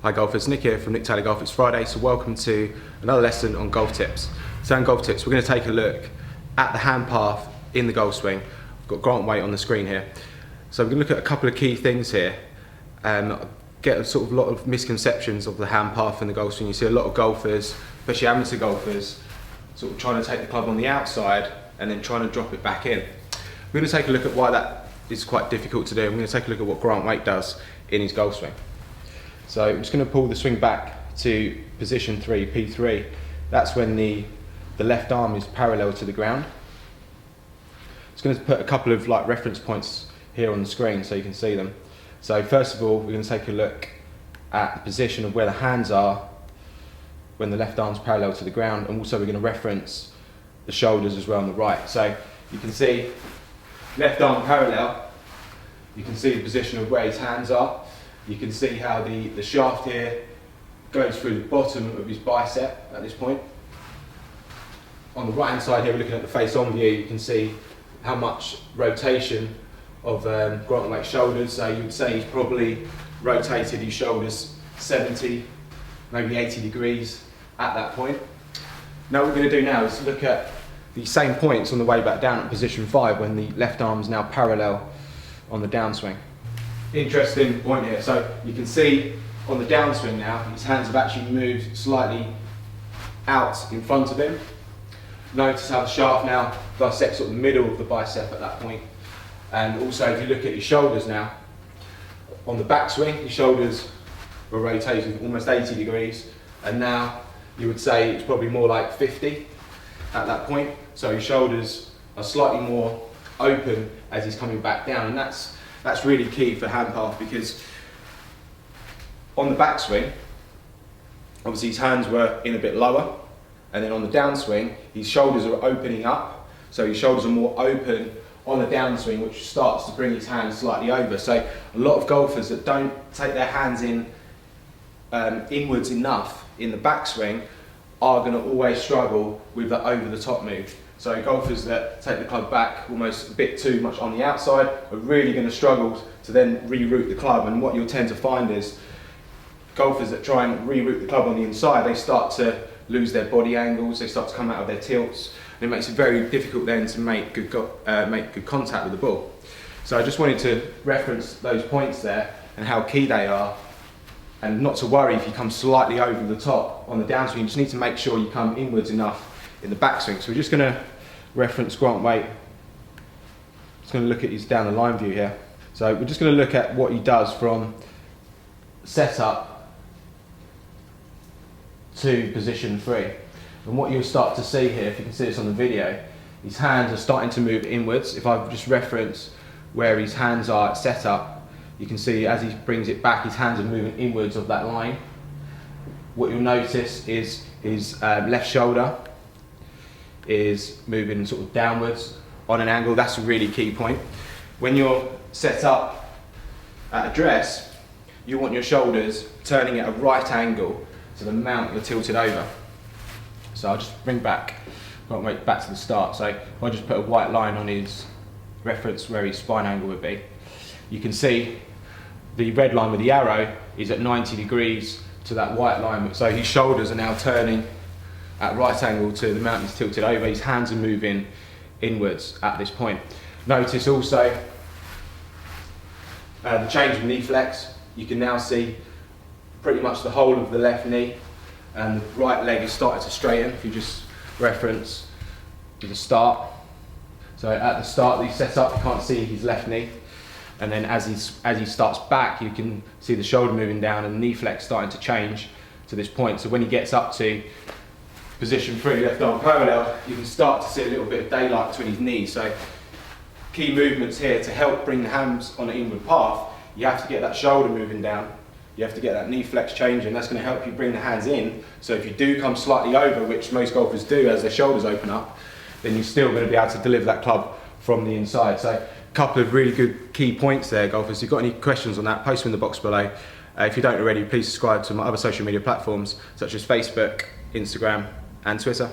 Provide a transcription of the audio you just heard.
Hi golfers, Nick here from Nick Taylor Golf. It's Friday, so welcome to another lesson on golf tips. So on golf tips, we're going to take a look at the hand path in the golf swing. I've got Grant Waite on the screen here. So we're going to look at a couple of key things here. Get a sort of lot of misconceptions of the hand path in the golf swing. You see a lot of golfers, especially amateur golfers, sort of trying to take the club on the outside and then trying to drop it back in. We're going to take a look at why that is quite difficult to do. I'm going to take a look at what Grant Waite does in his golf swing. So I'm just going to pull the swing back to position 3, P3. That's when the left arm is parallel to the ground. Just going to put a couple of reference points here on the screen so you can see them. So first of all, we're going to take a look at the position of where the hands are when the left arm's parallel to the ground, and also we're going to reference the shoulders as well on the right. So you can see left arm parallel, you can see the position of where his hands are. You can see how the shaft here goes through the bottom of his bicep at this point. On the right hand side here, we're looking at the face-on view, you can see how much rotation of Grant Waite's shoulders. So you would say he's probably rotated his shoulders 70, maybe 80 degrees at that point. Now what we're going to do now is look at the same points on the way back down at position 5 when the left arm is now parallel on the downswing. Interesting point here. So you can see on the downswing now, his hands have actually moved slightly out in front of him. Notice how the shaft now dissects sort of the middle of the bicep at that point. And also if you look at his shoulders now, on the backswing, his shoulders were rotated almost 80 degrees. And now you would say it's probably more like 50 at that point. So his shoulders are slightly more open as he's coming back down. And that's really key for hand path, because on the backswing, obviously his hands were in a bit lower, and then on the downswing, his shoulders are opening up, so his shoulders are more open on the downswing, which starts to bring his hands slightly over. So a lot of golfers that don't take their hands in inwards enough in the backswing are going to always struggle with the over the top move. So golfers that take the club back almost a bit too much on the outside are really going to struggle to then reroute the club. And what you'll tend to find is golfers that try and reroute the club on the inside, they start to lose their body angles, they start to come out of their tilts, and it makes it very difficult then to make good contact with the ball. So I just wanted to reference those points there and how key they are, and not to worry if you come slightly over the top on the downswing. You just need to make sure you come inwards enough in the backswing. So we're just going to reference Grant Waite. Just going to look at his down the line view here. So we're just going to look at what he does from setup to position 3. And what you'll start to see here, if you can see this on the video, his hands are starting to move inwards. If I just reference where his hands are at setup, you can see as he brings it back, his hands are moving inwards of that line. What you'll notice is his left shoulder is moving sort of downwards on an angle. That's a really key point. When you're set up at address, you want your shoulders turning at a right angle to the mount you're tilted over. So I'll just bring back to the start. So if I just put a white line on his reference where his spine angle would be, you can see the red line with the arrow is at 90 degrees to that white line. So his shoulders are now turning at right angle to the mount he's tilted over. His hands are moving inwards at this point. Notice also the change of knee flex. You can now see pretty much the whole of the left knee, and the right leg is starting to straighten. If you just reference to the start. So at the start that he set up, you can't see his left knee. And then as he starts back, you can see the shoulder moving down and the knee flex starting to change to this point. So when he gets up to position 3, left arm parallel, you can start to see a little bit of daylight between his knees. So key movements here to help bring the hands on an inward path. You have to get that shoulder moving down. You have to get that knee flex changing. That's going to help you bring the hands in. So if you do come slightly over, which most golfers do as their shoulders open up, then you're still going to be able to deliver that club from the inside. So a couple of really good key points there, golfers. If you've got any questions on that, post them in the box below. If you don't already, please subscribe to my other social media platforms such as Facebook, Instagram and Twitter.